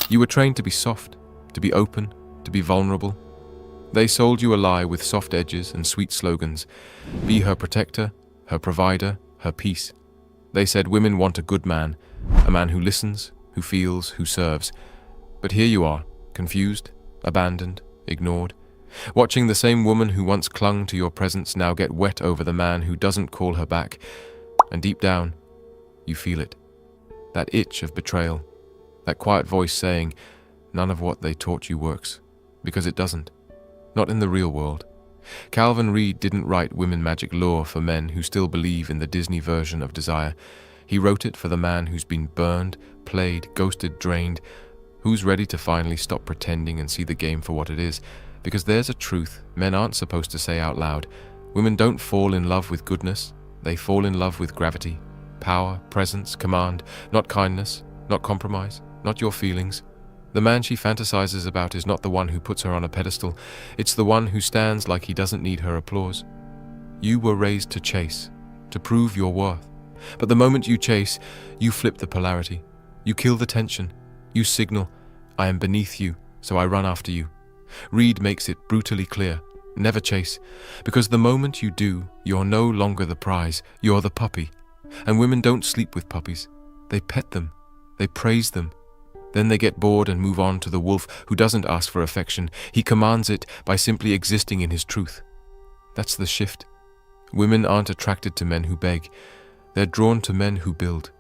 You were trained to be soft, to be open, to be vulnerable. They sold you a lie with soft edges and sweet slogans. Be her protector, her provider, her peace. They said women want a good man, a man who listens, who feels, who serves. But here you are, confused, abandoned, ignored, watching the same woman who once clung to your presence now get wet over the man who doesn't call her back. And deep down, you feel it. That itch of betrayal. That quiet voice saying, none of what they taught you works. Because it doesn't. Not in the real world. Calvin Reid didn't write Women Magic Lore for men who still believe in the Disney version of desire. He wrote it for the man who's been burned, played, ghosted, drained, who's ready to finally stop pretending and see the game for what it is. Because there's a truth men aren't supposed to say out loud. Women don't fall in love with goodness. They fall in love with gravity, power, presence, command, not kindness, not compromise, not your feelings. The man she fantasizes about is not the one who puts her on a pedestal. It's the one who stands like he doesn't need her applause. You were raised to chase, to prove your worth. But the moment you chase, you flip the polarity. You kill the tension. You signal, I am beneath you, so I run after you. Reid makes it brutally clear, never chase. Because the moment you do, you're no longer the prize, you're the puppy. And women don't sleep with puppies. They pet them. They praise them. Then they get bored and move on to the wolf who doesn't ask for affection. He commands it by simply existing in his truth. That's the shift. Women aren't attracted to men who beg. They're drawn to men who build.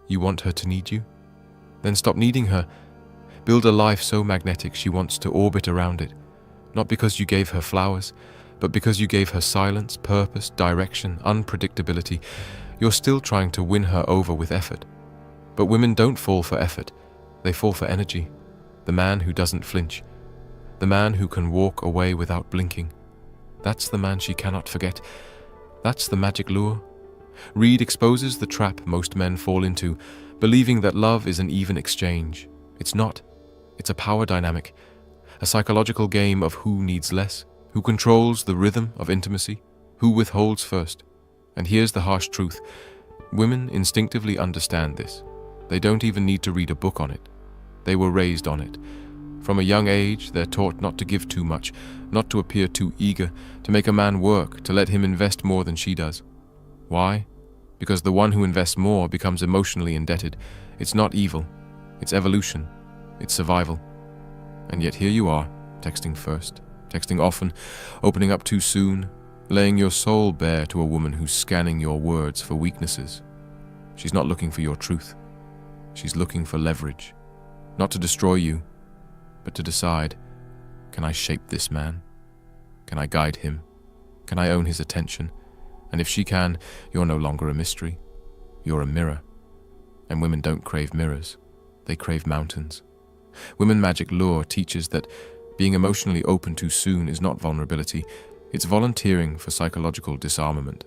You want her to need you? Then stop needing her. Build a life so magnetic she wants to orbit around it. Not because you gave her flowers, but because you gave her silence, purpose, direction, unpredictability. You're still trying to win her over with effort. But women don't fall for effort. They fall for energy. The man who doesn't flinch. The man who can walk away without blinking. That's the man she cannot forget. That's the magic lure. Reid exposes the trap most men fall into, believing that love is an even exchange. It's not. It's a power dynamic. A psychological game of who needs less, who controls the rhythm of intimacy, who withholds first. And here's the harsh truth. Women instinctively understand this. They don't even need to read a book on it. They were raised on it. From a young age, they're taught not to give too much, not to appear too eager, to make a man work, to let him invest more than she does. Why? Because the one who invests more becomes emotionally indebted. It's not evil. It's evolution. It's survival. And yet here you are, texting first, texting often, opening up too soon, laying your soul bare to a woman who's scanning your words for weaknesses. She's not looking for your truth. She's looking for leverage, not to destroy you, but to decide, can I shape this man? Can I guide him? Can I own his attention? And if she can, you're no longer a mystery. You're a mirror. And women don't crave mirrors. They crave mountains. Women Magic Lure teaches that being emotionally open too soon is not vulnerability. It's volunteering for psychological disarmament.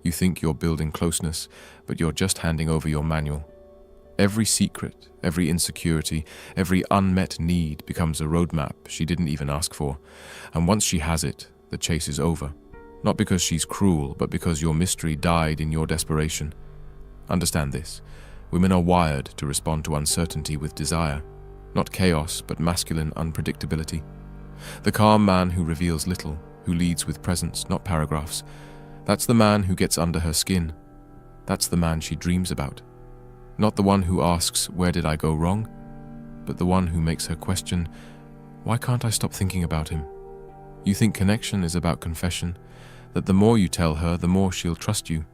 You think you're building closeness, but you're just handing over your manual. Every secret, every insecurity, every unmet need becomes a roadmap she didn't even ask for. And once she has it, the chase is over. Not because she's cruel, but because your mystery died in your desperation. Understand this. Women are wired to respond to uncertainty with desire. Not chaos, but masculine unpredictability. The calm man who reveals little, who leads with presence, not paragraphs. That's the man who gets under her skin. That's the man she dreams about. Not the one who asks, where did I go wrong? But the one who makes her question, why can't I stop thinking about him? You think connection is about confession, that the more you tell her, the more she'll trust you.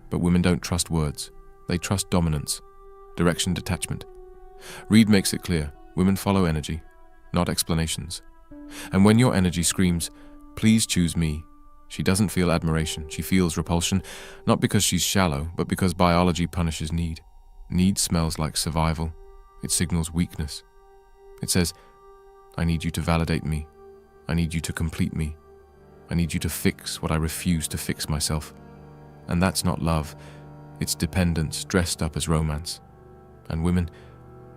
But women don't trust words. They trust dominance, direction, detachment. Reid makes it clear, women follow energy, not explanations. And when your energy screams, please choose me, she doesn't feel admiration, she feels repulsion, not because she's shallow, but because biology punishes need. Need smells like survival. It signals weakness. It says, I need you to validate me. I need you to complete me. I need you to fix what I refuse to fix myself. And that's not love. It's dependence dressed up as romance. And women,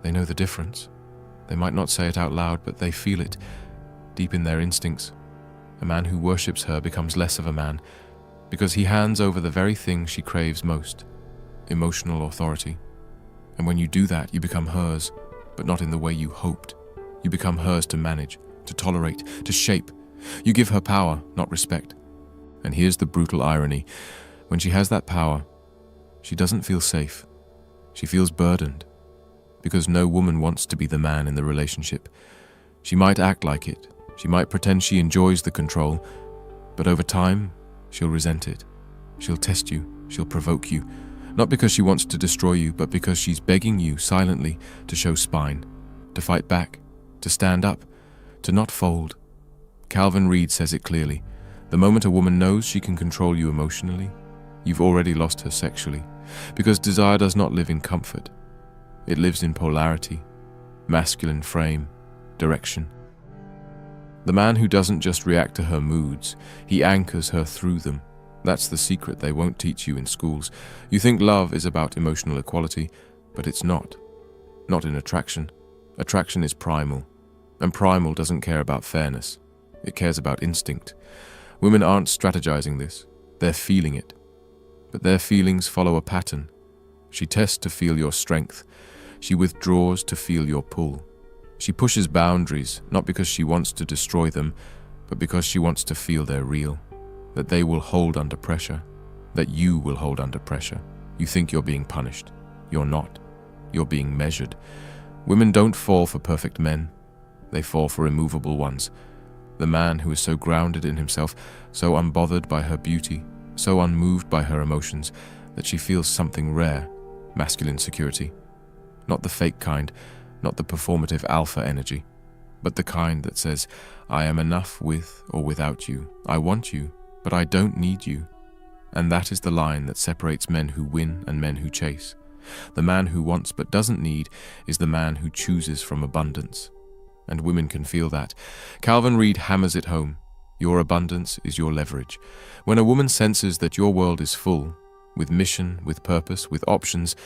they know the difference. They might not say it out loud, but they feel it deep in their instincts. A man who worships her becomes less of a man because he hands over the very thing she craves most, emotional authority. And when you do that, you become hers, but not in the way you hoped. You become hers to manage, to tolerate, to shape. You give her power, not respect. And here's the brutal irony. When she has that power, she doesn't feel safe. She feels burdened. Because no woman wants to be the man in the relationship. She might act like it. She might pretend she enjoys the control. But over time, she'll resent it. She'll test you. She'll provoke you. Not because she wants to destroy you, but because she's begging you silently to show spine, to fight back, to stand up, to not fold. Calvin Reed says it clearly. The moment a woman knows she can control you emotionally, you've already lost her sexually. Because desire does not live in comfort. It lives in polarity, masculine frame, direction. The man who doesn't just react to her moods, he anchors her through them. That's the secret they won't teach you in schools. You think love is about emotional equality, but it's not. Not in attraction. Attraction is primal, and primal doesn't care about fairness. It cares about instinct. Women aren't strategizing this, they're feeling it. But their feelings follow a pattern. She tests to feel your strength. She withdraws to feel your pull. She pushes boundaries, not because she wants to destroy them, but because she wants to feel they're real, that they will hold under pressure, that you will hold under pressure. You think you're being punished. You're not. You're being measured. Women don't fall for perfect men. They fall for immovable ones. The man who is so grounded in himself, so unbothered by her beauty, so unmoved by her emotions, that she feels something rare, masculine security. Not the fake kind, not the performative alpha energy, but the kind that says, I am enough with or without you. I want you, but I don't need you. And that is the line that separates men who win and men who chase. The man who wants but doesn't need is the man who chooses from abundance. And women can feel that. Calvin Reed hammers it home. Your abundance is your leverage. When a woman senses that your world is full, with mission, with purpose, with options,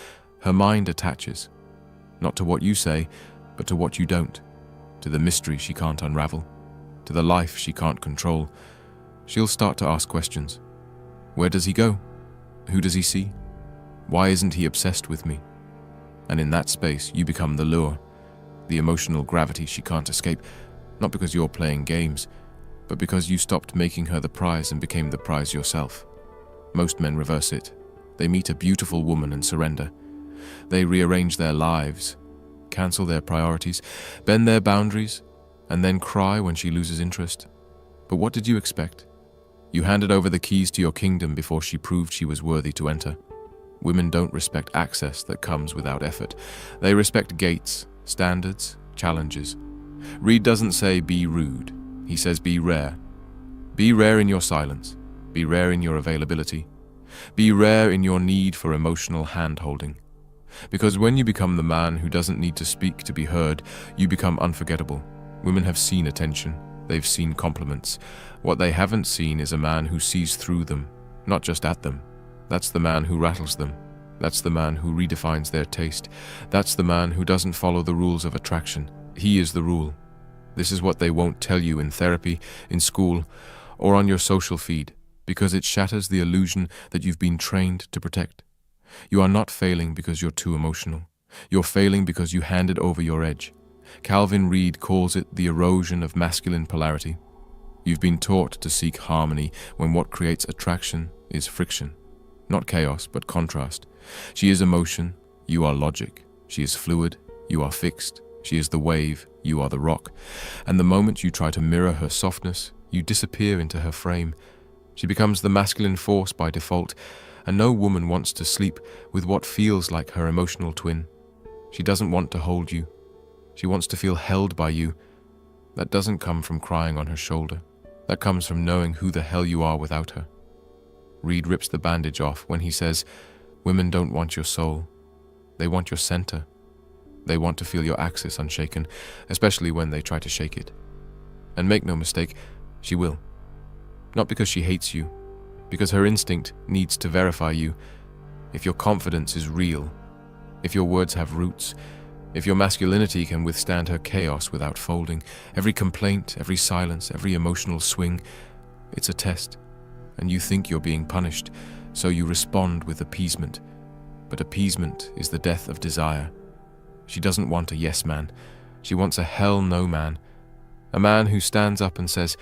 her mind attaches. Not to what you say, but to what you don't. To the mystery she can't unravel. To the life she can't control. She'll start to ask questions. Where does he go? Who does he see? Why isn't he obsessed with me? And in that space, you become the lure. The emotional gravity she can't escape. Not because you're playing games, but because you stopped making her the prize and became the prize yourself. Most men reverse it. They meet a beautiful woman and surrender. They rearrange their lives, cancel their priorities, bend their boundaries, and then cry when she loses interest. But what did you expect? You handed over the keys to your kingdom before she proved she was worthy to enter. Women don't respect access that comes without effort. They respect gates, standards, challenges. Reed doesn't say be rude. He says be rare. Be rare in your silence. Be rare in your availability. Be rare in your need for emotional hand-holding. Because when you become the man who doesn't need to speak to be heard, you become unforgettable. Women have seen attention. They've seen compliments. What they haven't seen is a man who sees through them, not just at them. That's the man who rattles them. That's the man who redefines their taste. That's the man who doesn't follow the rules of attraction. He is the rule. This is what they won't tell you in therapy, in school, or on your social feed, because it shatters the illusion that you've been trained to protect. You are not failing because you're too emotional. You're failing because you handed over your edge. Calvin Reed calls it the erosion of masculine polarity. You've been taught to seek harmony when what creates attraction is friction. Not chaos, but contrast. She is emotion, you are logic. She is fluid, you are fixed. She is the wave, you are the rock. And the moment you try to mirror her softness, you disappear into her frame. She becomes the masculine force by default, and no woman wants to sleep with what feels like her emotional twin. She doesn't want to hold you. She wants to feel held by you. That doesn't come from crying on her shoulder. That comes from knowing who the hell you are without her. Reed rips the bandage off when he says, women don't want your soul. They want your center. They want to feel your axis unshaken, especially when they try to shake it. And make no mistake, she will. Not because she hates you, because her instinct needs to verify you. If your confidence is real, if your words have roots, if your masculinity can withstand her chaos without folding, every complaint, every silence, every emotional swing, it's a test. And you think you're being punished, so you respond with appeasement. But appeasement is the death of desire. She doesn't want a yes man. She wants a hell no man. A man who stands up and says,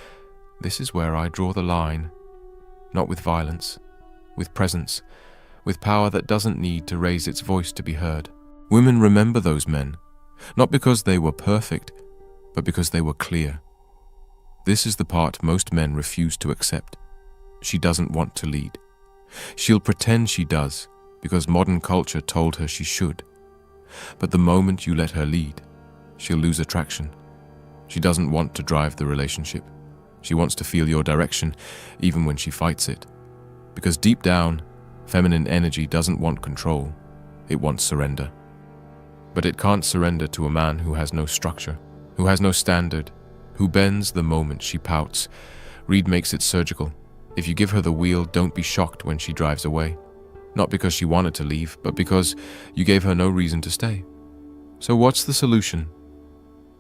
"This is where I draw the line." Not with violence, with presence, with power that doesn't need to raise its voice to be heard. Women remember those men, not because they were perfect, but because they were clear. This is the part most men refuse to accept. She doesn't want to lead. She'll pretend she does, because modern culture told her she should. But the moment you let her lead, she'll lose attraction. She doesn't want to drive the relationship. She wants to feel your direction, even when she fights it. Because deep down, feminine energy doesn't want control. It wants surrender. But it can't surrender to a man who has no structure, who has no standard, who bends the moment she pouts. Reed makes it surgical. If you give her the wheel, don't be shocked when she drives away. Not because she wanted to leave, but because you gave her no reason to stay. So what's the solution?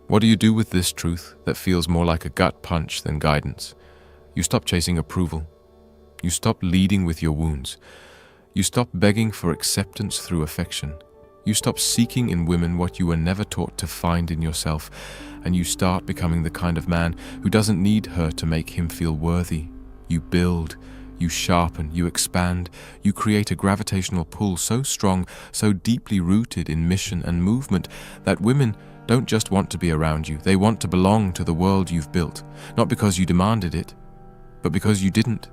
What do you do with this truth that feels more like a gut punch than guidance? You stop chasing approval. You stop leading with your wounds. You stop begging for acceptance through affection. You stop seeking in women what you were never taught to find in yourself, and you start becoming the kind of man who doesn't need her to make him feel worthy. You build, you sharpen, you expand, you create a gravitational pull so strong, so deeply rooted in mission and movement that women don't just want to be around you, they want to belong to the world you've built, not because you demanded it, but because you didn't.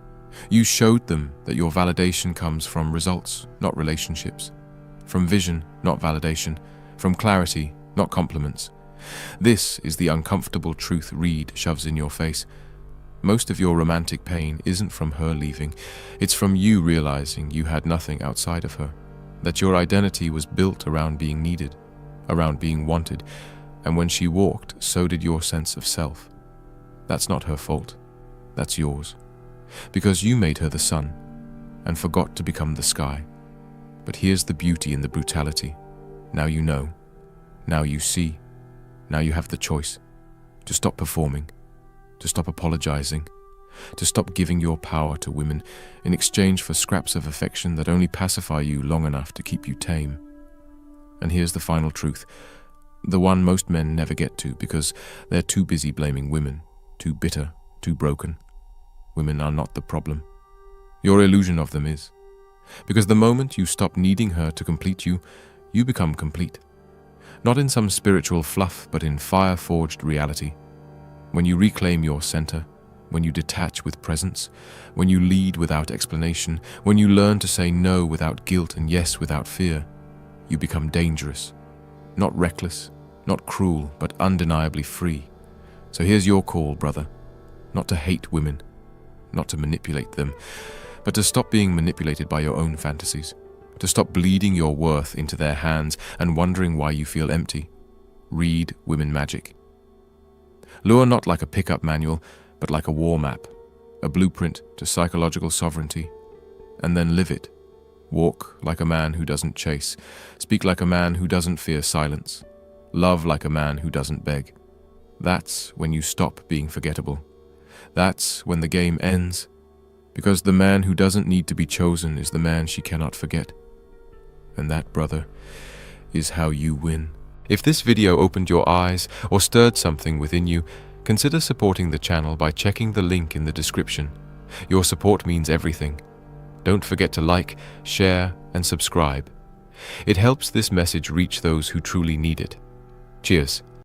You showed them that your validation comes from results, not relationships, from vision, not validation, from clarity, not compliments. This is the uncomfortable truth Reed shoves in your face. Most of your romantic pain isn't from her leaving, it's from you realizing you had nothing outside of her, that your identity was built around being needed, around being wanted, and when she walked, so did your sense of self. That's not her fault, that's yours, because you made her the sun and forgot to become the sky. But here's the beauty in the brutality. Now you know, now you see, now you have the choice to stop performing, to stop apologizing, to stop giving your power to women in exchange for scraps of affection that only pacify you long enough to keep you tame. And here's the final truth, the one most men never get to because they're too busy blaming women, too bitter, too broken. Women are not the problem. Your illusion of them is. Because the moment you stop needing her to complete you, you become complete. Not in some spiritual fluff, but in fire-forged reality. When you reclaim your center, when you detach with presence, when you lead without explanation, when you learn to say no without guilt and yes without fear, you become dangerous. Not reckless, not cruel, but undeniably free. So here's your call, brother. Not to hate women, not to manipulate them, but to stop being manipulated by your own fantasies, to stop bleeding your worth into their hands and wondering why you feel empty. Read Women Magic. Lure not like a pickup manual, but like a war map, a blueprint to psychological sovereignty, and then live it. Walk like a man who doesn't chase, speak like a man who doesn't fear silence, love like a man who doesn't beg. That's when you stop being forgettable. That's when the game ends. Because the man who doesn't need to be chosen is the man she cannot forget. And that, brother, is how you win. If this video opened your eyes or stirred something within you, consider supporting the channel by checking the link in the description. Your support means everything. Don't forget to like, share, and subscribe. It helps this message reach those who truly need it. Cheers.